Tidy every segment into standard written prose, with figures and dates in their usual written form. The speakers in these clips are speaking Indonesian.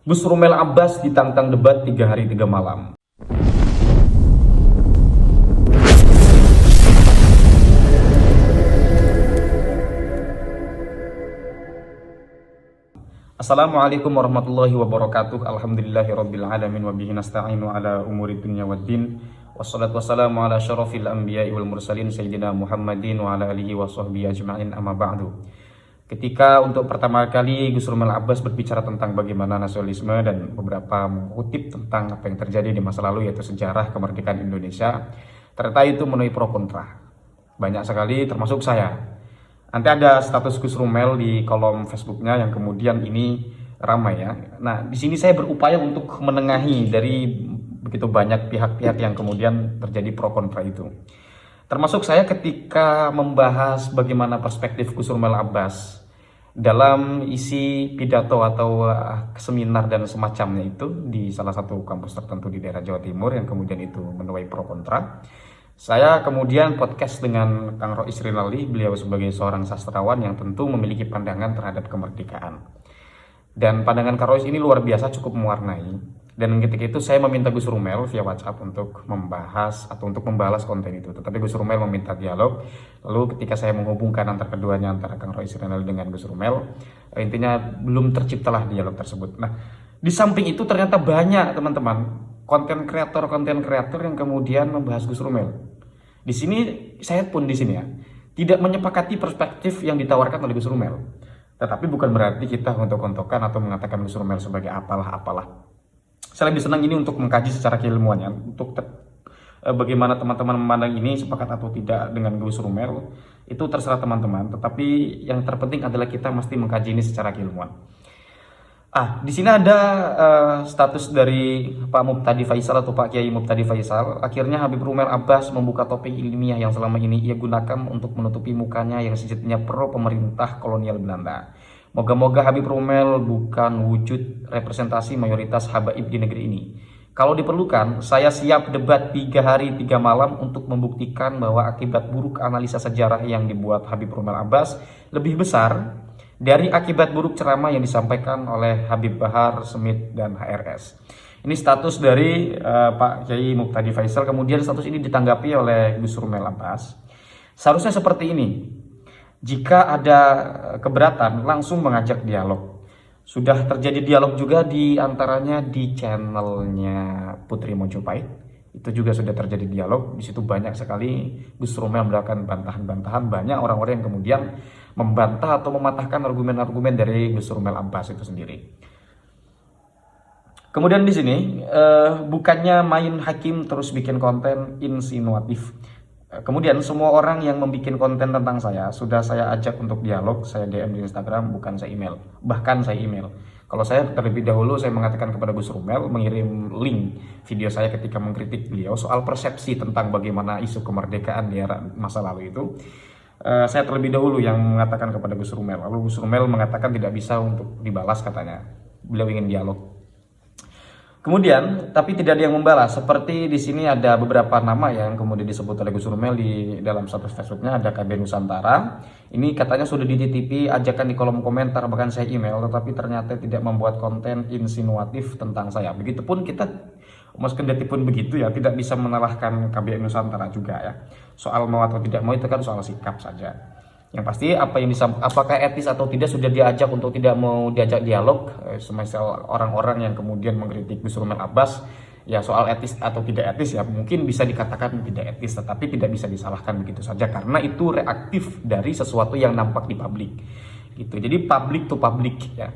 Gus Rumel Abbas ditantang debat 3 hari 3 malam. Assalamualaikum warahmatullahi wabarakatuh. Alhamdulillahirabbil alamin wa bihi nasta'inu ala umuri dunya waddin. Wassalatu wassalamu ala syarafil anbiya'i wal mursalin sayyidina Muhammadin wa ala alihi wa sahbihi ajma'in, amma ba'du. Ketika untuk pertama kali Gus Rumel Abbas berbicara tentang bagaimana nasionalisme dan beberapa mengutip tentang apa yang terjadi di masa lalu, yaitu sejarah kemerdekaan Indonesia, ternyata itu menuai pro kontra. Banyak sekali termasuk saya. Nanti ada status Gus Rumel di kolom Facebooknya yang kemudian ini ramai ya. Nah, di sini saya berupaya untuk menengahi dari begitu banyak pihak-pihak yang kemudian terjadi pro kontra itu. Termasuk saya ketika membahas bagaimana perspektif Gus Rumel Abbas dalam isi pidato atau seminar dan semacamnya itu di salah satu kampus tertentu di daerah Jawa Timur yang kemudian itu menuai pro kontra. Saya kemudian podcast dengan Kang Rois Rinaldi, beliau sebagai seorang sastrawan yang tentu memiliki pandangan terhadap kemerdekaan. Dan pandangan Kang Rois ini luar biasa, cukup mewarnai. Dan ketika itu saya meminta Gus Rumel via WhatsApp untuk membahas atau untuk membalas konten itu. Tetapi Gus Rumel meminta dialog. Lalu ketika saya menghubungkan antara keduanya, antara Kang Rois Rinaldi dengan Gus Rumel, intinya belum terciptalah dialog tersebut. Nah, di samping itu ternyata banyak teman-teman konten kreator yang kemudian membahas Gus Rumel. Di sini saya pun di sini ya tidak menyepakati perspektif yang ditawarkan oleh Gus Rumel. Tetapi bukan berarti kita untuk-untukan atau mengatakan Gus Rumel sebagai apalah. Saya lebih senang ini untuk mengkaji secara keilmuannya, untuk bagaimana teman-teman memandang ini sepakat atau tidak dengan Gus Rumel itu terserah teman-teman. Tetapi yang terpenting adalah kita mesti mengkaji ini secara keilmuan. Di sini ada status dari Pak Mubtadi Faisal atau Pak Kiai Mubtadi Faisal. Akhirnya Habib Rumel Abbas membuka topeng ilmiah yang selama ini ia gunakan untuk menutupi mukanya yang sejatinya pro pemerintah kolonial Belanda. Moga-moga Habib Rumel bukan wujud representasi mayoritas habaib di negeri ini. Kalau diperlukan, saya siap debat 3 hari 3 malam untuk membuktikan bahwa akibat buruk analisa sejarah yang dibuat Habib Rumel Abbas lebih besar dari akibat buruk ceramah yang disampaikan oleh Habib Bahar, Smith, dan HRS. Ini status dari Pak Kiai Mubtadi Faisal. Kemudian status ini ditanggapi oleh Gus Rumel Abbas. Seharusnya seperti ini. Jika ada keberatan, langsung mengajak dialog. Sudah terjadi dialog juga di antaranya di channelnya Putri Mojopahit. Itu juga sudah terjadi dialog. Di situ banyak sekali Gus Rumel melakukan bantahan-bantahan. Banyak orang-orang yang kemudian membantah atau mematahkan argumen-argumen dari Gus Rumel Abbas itu sendiri. Kemudian di sini bukannya main hakim terus bikin konten insinuatif. Kemudian semua orang yang membuat konten tentang saya sudah saya ajak untuk dialog, saya DM di Instagram, bukan saya email. Bahkan saya email. Kalau saya terlebih dahulu saya mengatakan kepada Gus Rumel, mengirim link video saya ketika mengkritik beliau soal persepsi tentang bagaimana isu kemerdekaan di era masa lalu itu. Saya terlebih dahulu yang mengatakan kepada Gus Rumel. Lalu Gus Rumel mengatakan tidak bisa untuk dibalas katanya. Beliau ingin dialog. Kemudian, tapi tidak ada yang membalas. Seperti di sini ada beberapa nama yang kemudian disebut oleh Gus Rumel di dalam status Facebooknya, ada KB Nusantara. Ini katanya sudah dititipi ajakan di kolom komentar, bahkan saya email, tetapi ternyata tidak membuat konten insinuatif tentang saya. Begitupun kita, meskipun pun begitu ya, tidak bisa menyalahkan KB Nusantara juga ya. Soal mau atau tidak mau itu kan soal sikap saja. Yang pasti apakah etis atau tidak sudah diajak untuk tidak mau diajak dialog, semisal orang-orang yang kemudian mengkritik Gus Rumel Abbas, ya soal etis atau tidak etis ya mungkin bisa dikatakan tidak etis, tetapi tidak bisa disalahkan begitu saja karena itu reaktif dari sesuatu yang nampak di publik. Gitu. Jadi public to public ya.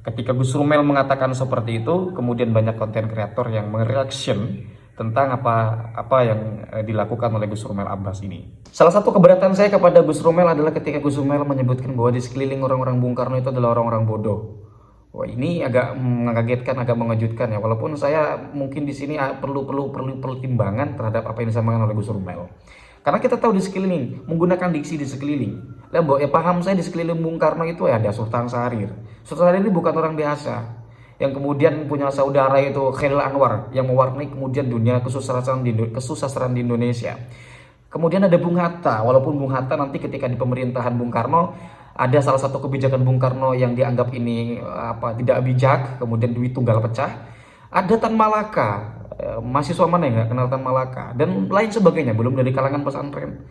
Ketika Gus Rumel mengatakan seperti itu, kemudian banyak konten kreator yang mereaction tentang apa yang dilakukan oleh Gus Rumel Abbas ini. Salah satu keberatan saya kepada Gus Rumel adalah ketika Gus Rumel menyebutkan bahwa di sekeliling orang-orang Bung Karno itu adalah orang-orang bodoh. Wah, ini agak mengagetkan, agak mengejutkan ya. Walaupun saya mungkin di sini perlu pertimbangan terhadap apa yang disampaikan oleh Gus Rumel. Karena kita tahu di sekeliling, menggunakan diksi di sekeliling. Lah, paham saya di sekeliling Bung Karno itu ya ada Sultan Syahrir. Sultan Syahrir ini bukan orang biasa. Yang kemudian punya saudara itu Khairil Anwar yang mewarnai kemudian dunia kesusastraan di Indonesia. Kemudian ada Bung Hatta, walaupun Bung Hatta nanti ketika di pemerintahan Bung Karno Ada salah satu kebijakan Bung Karno yang dianggap ini tidak bijak, kemudian duit tunggal pecah. Ada Tan Malaka, mahasiswa mana yang nggak kenal Tan Malaka, dan lain sebagainya, belum dari kalangan pesantren.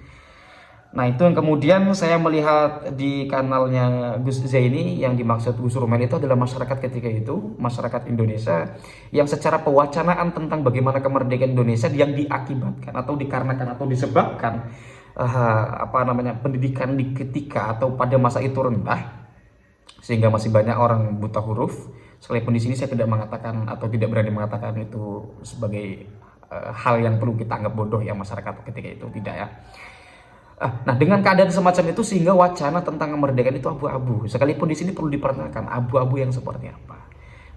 Nah, itu yang kemudian saya melihat di kanalnya Gus Zaini, yang dimaksud Gus Rumel itu adalah masyarakat ketika itu, masyarakat Indonesia yang secara pewacanaan tentang bagaimana kemerdekaan Indonesia yang diakibatkan atau dikarenakan atau disebabkan pendidikan di ketika atau pada masa itu rendah, sehingga masih banyak orang buta huruf. Sekalipun di sini saya tidak mengatakan atau tidak berani mengatakan itu sebagai hal yang perlu kita anggap bodoh ya masyarakat ketika itu, tidak ya. Nah, dengan keadaan semacam itu sehingga wacana tentang kemerdekaan itu abu-abu. Sekalipun di sini perlu dipertanyakan abu-abu yang seperti apa.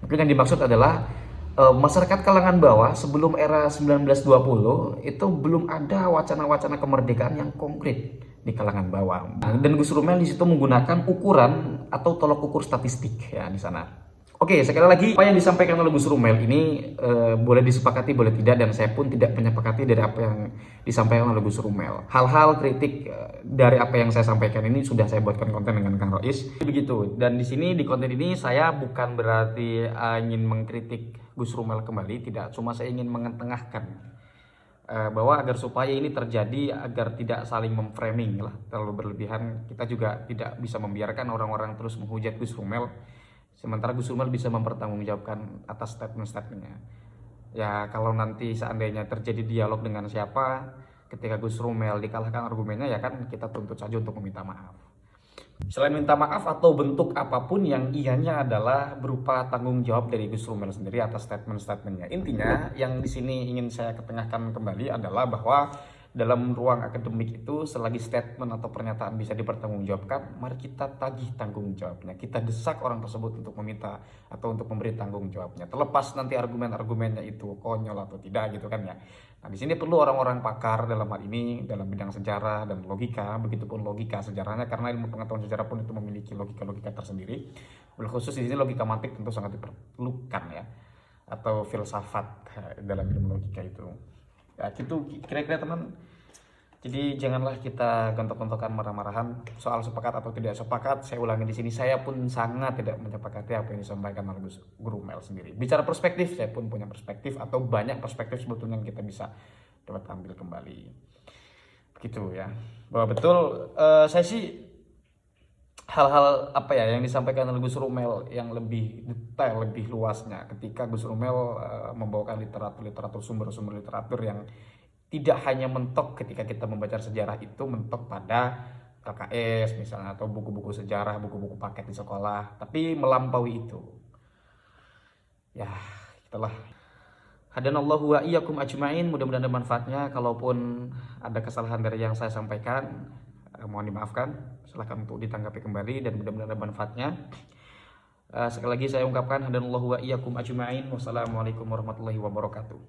Mungkin yang dimaksud adalah masyarakat kalangan bawah sebelum era 1920 itu belum ada wacana-wacana kemerdekaan yang konkret di kalangan bawah. Dan Gus Rumel di situ menggunakan ukuran atau tolok ukur statistik ya di sana. Oke, sekali lagi apa yang disampaikan oleh Gus Rumel ini boleh disepakati, boleh tidak, dan saya pun tidak menyepakati dari apa yang disampaikan oleh Gus Rumel. Hal-hal kritik dari apa yang saya sampaikan ini sudah saya buatkan konten dengan Kang Rois. Begitu. Dan di sini di konten ini saya bukan berarti ingin mengkritik Gus Rumel kembali, tidak. Cuma saya ingin mengetengahkan bahwa agar supaya ini terjadi, agar tidak saling memframing lah terlalu berlebihan. Kita juga tidak bisa membiarkan orang-orang terus menghujat Gus Rumel, sementara Gus Rumel bisa mempertanggungjawabkan atas statement-statementnya. Ya, kalau nanti seandainya terjadi dialog dengan siapa, ketika Gus Rumel dikalahkan argumennya, ya kan kita tuntut saja untuk meminta maaf. Selain minta maaf atau bentuk apapun yang ianya adalah berupa tanggung jawab dari Gus Rumel sendiri atas statement-statementnya. Intinya yang di sini ingin saya ketengahkan kembali adalah bahwa dalam ruang akademik itu selagi statement atau pernyataan bisa dipertanggungjawabkan, mari kita tagih tanggung jawabnya. Kita desak orang tersebut untuk meminta atau untuk memberi tanggung jawabnya. Terlepas nanti argumen-argumennya itu konyol atau tidak gitu kan ya. Nah, di sini perlu orang-orang pakar dalam hal ini dalam bidang sejarah dan logika, begitupun logika sejarahnya, karena ilmu pengetahuan sejarah pun itu memiliki logika-logika tersendiri. Khusus di sini logika mantik tentu sangat diperlukan ya, atau filsafat dalam ilmu logika itu. Ya, gitu kira-kira teman. Jadi janganlah kita gontok-gontokan marah-marahan soal sepakat atau tidak sepakat. Saya ulangi di sini, saya pun sangat tidak menyepakati apa yang disampaikan oleh Gus Rumel sendiri. Bicara perspektif, saya pun punya perspektif atau banyak perspektif sebetulnya yang kita bisa dapat ambil kembali. Begitu ya. Bahwa betul saya sih hal-hal yang disampaikan oleh Gus Rumel yang lebih detail, lebih luasnya ketika Gus Rumel membawakan literatur sumber-sumber literatur yang tidak hanya mentok ketika kita membaca sejarah itu mentok pada KKS misalnya atau buku-buku sejarah, buku-buku paket di sekolah, tapi melampaui itu. Ya, itulah. Hadanallahu wa iyyakum ajmain, mudah-mudahan ada manfaatnya. Kalaupun ada kesalahan dari yang saya sampaikan, mohon dimaafkan. Silahkan untuk ditanggapi kembali dan mudah-mudahan ada manfaatnya. Sekali lagi saya ungkapkan hadanallahu wa iyyakum ajmain. Wassalamualaikum warahmatullahi wabarakatuh.